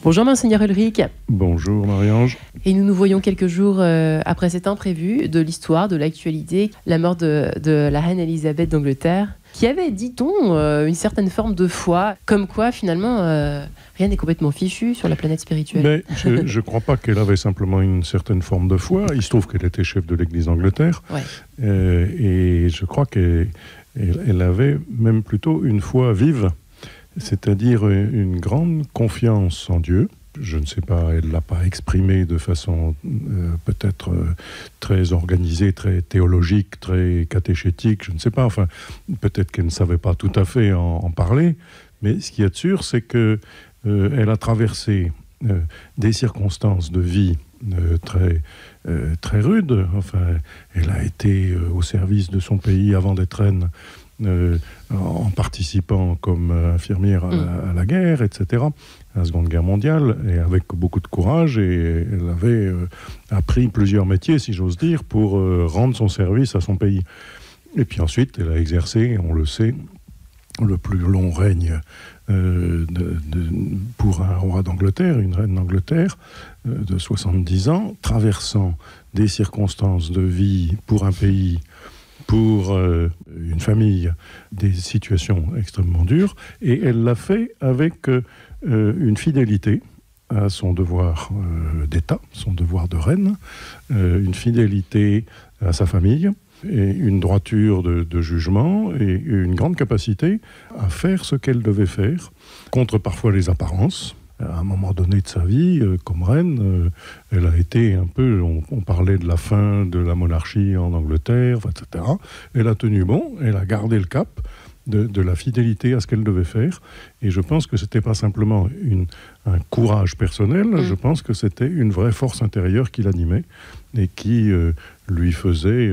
Bonjour Monseigneur Ulrich. Bonjour Marie-Ange. Et nous nous voyons quelques jours après cet imprévu de l'histoire, de l'actualité, la mort de la reine Elisabeth d'Angleterre, qui avait, dit-on, une certaine forme de foi, comme quoi finalement rien n'est complètement fichu sur la planète spirituelle. Mais je ne crois pas qu'elle avait simplement une certaine forme de foi. Il se trouve qu'elle était chef de l'Église d'Angleterre. Ouais. Et je crois qu'elle avait même plutôt une foi vive, c'est-à-dire une grande confiance en Dieu. Je ne sais pas, elle ne l'a pas exprimé de façon peut-être très organisée, très théologique, très catéchétique, je ne sais pas. Enfin, peut-être qu'elle ne savait pas tout à fait en parler. Mais ce qui est sûr, c'est qu'elle a traversé des circonstances de vie très rudes. Enfin, elle a été au service de son pays avant d'être reine, en participant comme infirmière à la guerre, etc., à la Seconde Guerre mondiale, et avec beaucoup de courage, et elle avait appris plusieurs métiers, si j'ose dire, pour rendre son service à son pays. Et puis ensuite, elle a exercé, on le sait, le plus long règne pour un roi d'Angleterre, une reine d'Angleterre, de 70 ans, traversant des circonstances de vie pour un pays, pour une famille, des situations extrêmement dures, et elle l'a fait avec une fidélité à son devoir d'État, son devoir de reine, une fidélité à sa famille, et une droiture de jugement, et une grande capacité à faire ce qu'elle devait faire, contre parfois les apparences. À un moment donné de sa vie, comme reine, elle a été un peu... On parlait de la fin de la monarchie en Angleterre, etc. Elle a tenu bon, elle a gardé le cap de la fidélité à ce qu'elle devait faire. Et je pense que ce n'était pas simplement un courage personnel, je pense que c'était une vraie force intérieure qui l'animait et qui lui faisait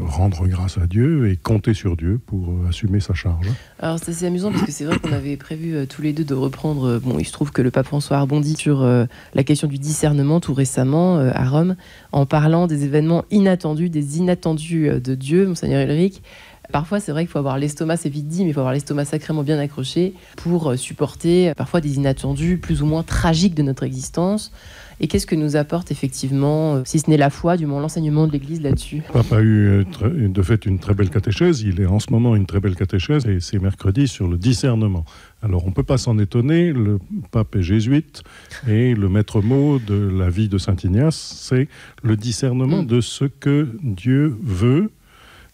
rendre grâce à Dieu et compter sur Dieu pour assumer sa charge. Alors c'est assez amusant parce que c'est vrai qu'on avait prévu tous les deux de reprendre... Bon, il se trouve que le pape François a rebondi sur la question du discernement tout récemment à Rome, en parlant des événements inattendus, des inattendus de Dieu, Monseigneur Ulrich. Parfois, c'est vrai qu'il faut avoir l'estomac, c'est vite dit, mais il faut avoir l'estomac sacrément bien accroché pour supporter parfois des inattendus plus ou moins tragiques de notre existence. Et qu'est-ce que nous apporte effectivement, si ce n'est la foi, du moins l'enseignement de l'Église là-dessus ? Le pape a eu de fait une très belle catéchèse. Il est en ce moment une très belle catéchèse et c'est mercredi sur le discernement. Alors on ne peut pas s'en étonner, le pape est jésuite et le maître mot de la vie de Saint Ignace, c'est le discernement de ce que Dieu veut,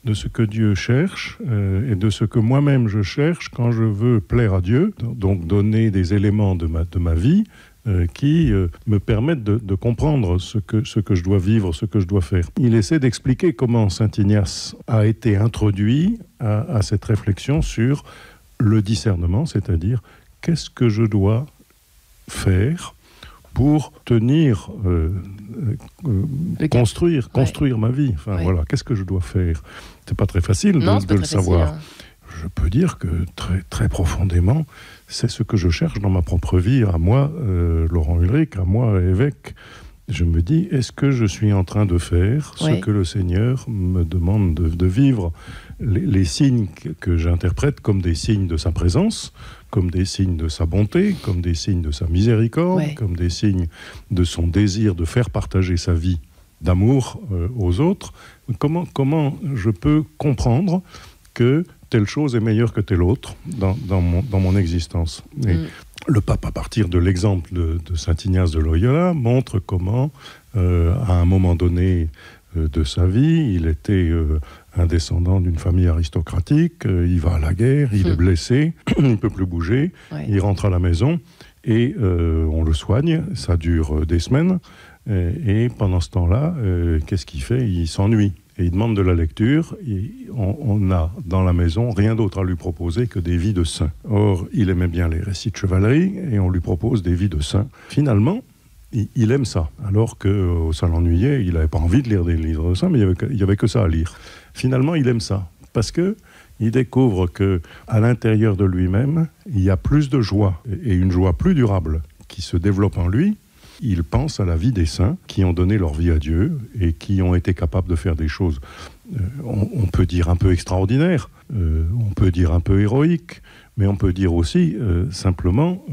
de ce que Dieu cherche et de ce que moi-même je cherche quand je veux plaire à Dieu, donc donner des éléments de ma vie qui me permettent de comprendre ce que je dois vivre, ce que je dois faire. Il essaie d'expliquer comment Saint Ignace a été introduit à cette réflexion sur le discernement, c'est-à-dire qu'est-ce que je dois faire pour tenir, construire ma vie. Enfin, voilà, qu'est-ce que je dois faire ? C'est pas très facile de le savoir. Je peux dire que très, très profondément, c'est ce que je cherche dans ma propre vie, à moi, Laurent Ulrich, à moi, évêque. Je me dis, est-ce que je suis en train de faire ce que le Seigneur me demande de vivre ? Les signes que j'interprète comme des signes de sa présence, comme des signes de sa bonté, comme des signes de sa miséricorde, comme des signes de son désir de faire partager sa vie d'amour aux autres. Comment je peux comprendre que telle chose est meilleure que telle autre dans mon existence. Et le pape, à partir de l'exemple de Saint Ignace de Loyola, montre comment, à un moment donné de sa vie, il était un descendant d'une famille aristocratique, il va à la guerre, il est blessé, il ne peut plus bouger, il rentre à la maison et on le soigne, ça dure des semaines, et pendant ce temps-là, qu'est-ce qu'il fait ? Il s'ennuie. Et il demande de la lecture, et on n'a dans la maison rien d'autre à lui proposer que des vies de saints. Or, il aimait bien les récits de chevalerie, et on lui propose des vies de saints. Finalement, il aime ça, alors que ça l'ennuyait, il n'avait pas envie de lire des livres de saints, mais il n'y avait que ça à lire. Finalement, il aime ça, parce qu'il découvre qu'à l'intérieur de lui-même, il y a plus de joie, et une joie plus durable qui se développe en lui. Il pense à la vie des saints qui ont donné leur vie à Dieu et qui ont été capables de faire des choses on peut dire un peu extraordinaire, on peut dire un peu héroïque, mais on peut dire aussi simplement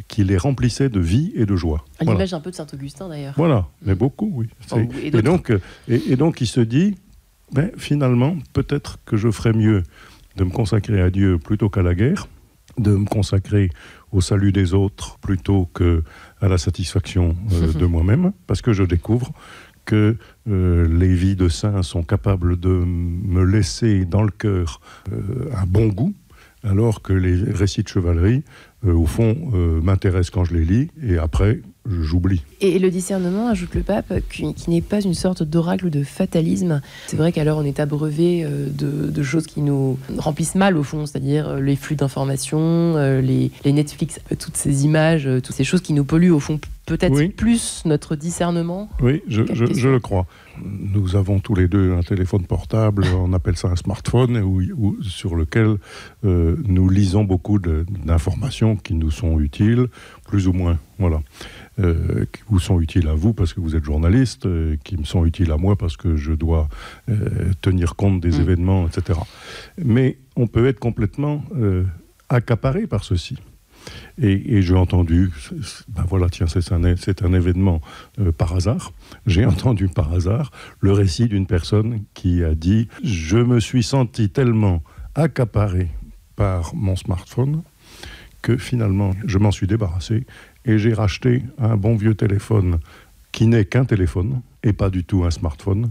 qu'il les remplissait de vie et de joie. À l'image un peu de Saint-Augustin d'ailleurs. Voilà, mais beaucoup, oui. Et donc il se dit, finalement, peut-être que je ferais mieux de me consacrer à Dieu plutôt qu'à la guerre, de me consacrer au salut des autres plutôt qu'à la satisfaction de moi-même, parce que je découvre que les vies de saints sont capables de me laisser dans le cœur un bon goût, alors que les récits de chevalerie, au fond, m'intéressent quand je les lis, et après, j'oublie. Et le discernement, ajoute le pape, qui n'est pas une sorte d'oracle ou de fatalisme. C'est vrai qu'alors on est abreuvé de choses qui nous remplissent mal, au fond, c'est-à-dire les flux d'informations, les Netflix, toutes ces images, toutes ces choses qui nous polluent, au fond, peut-être plus notre discernement. Oui, je le crois. Nous avons tous les deux un téléphone portable, on appelle ça un smartphone, sur lequel nous lisons beaucoup d'informations qui nous sont utiles, plus ou moins, voilà. Qui vous sont utiles à vous parce que vous êtes journaliste, qui me sont utiles à moi parce que je dois tenir compte des événements, etc. Mais on peut être complètement accaparé par ceci. Et j'ai entendu, c'est un événement par hasard, j'ai entendu par hasard le récit d'une personne qui a dit « Je me suis senti tellement accaparé par mon smartphone que finalement je m'en suis débarrassé et j'ai racheté un bon vieux téléphone qui n'est qu'un téléphone et pas du tout un smartphone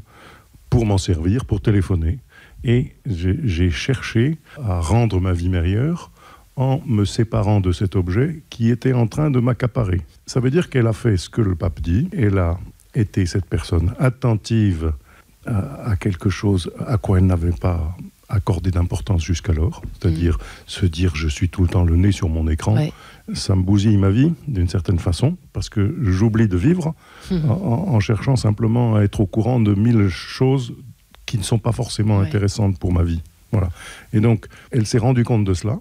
pour m'en servir, pour téléphoner. Et j'ai cherché à rendre ma vie meilleure en me séparant de cet objet qui était en train de m'accaparer. Ça veut dire qu'elle a fait ce que le pape dit, elle a été cette personne attentive à quelque chose à quoi elle n'avait pas accordé d'importance jusqu'alors, c'est-à-dire se dire je suis tout le temps le nez sur mon écran, ça me bousille ma vie d'une certaine façon, parce que j'oublie de vivre en cherchant simplement à être au courant de 1000 choses qui ne sont pas forcément intéressantes pour ma vie. Voilà. Et donc, elle s'est rendue compte de cela.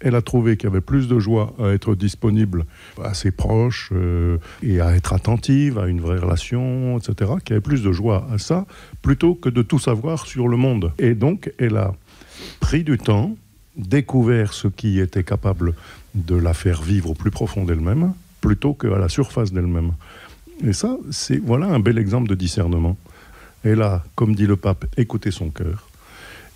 Elle a trouvé qu'il y avait plus de joie à être disponible à ses proches et à être attentive à une vraie relation, etc. Qu'il y avait plus de joie à ça, plutôt que de tout savoir sur le monde. Et donc, elle a pris du temps, découvert ce qui était capable de la faire vivre au plus profond d'elle-même, plutôt qu'à la surface d'elle-même. Et ça, voilà un bel exemple de discernement. Elle a, comme dit le pape, écouté son cœur.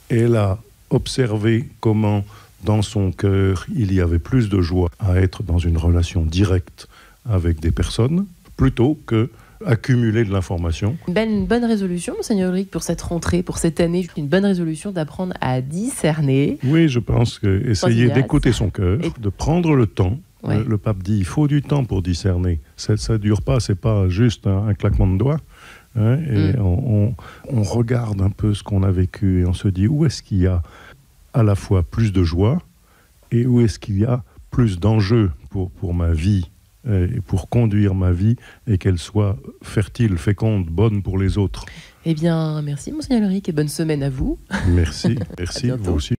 Elle a observé comment, dans son cœur, il y avait plus de joie à être dans une relation directe avec des personnes, plutôt que accumuler de l'information. Une bonne résolution, Monseigneur Ulrich, pour cette rentrée, pour cette année, une bonne résolution d'apprendre à discerner. Oui, je pense qu'essayer d'écouter son cœur, de prendre le temps. Le pape dit, il faut du temps pour discerner. Ça ne dure pas, c'est pas juste un claquement de doigts. Et on regarde un peu ce qu'on a vécu et on se dit, où est-ce qu'il y a à la fois plus de joie et où est-ce qu'il y a plus d'enjeux pour ma vie et pour conduire ma vie et qu'elle soit fertile, féconde, bonne pour les autres. Eh bien, merci Monseigneur Ulrich et bonne semaine à vous. Merci, vous aussi.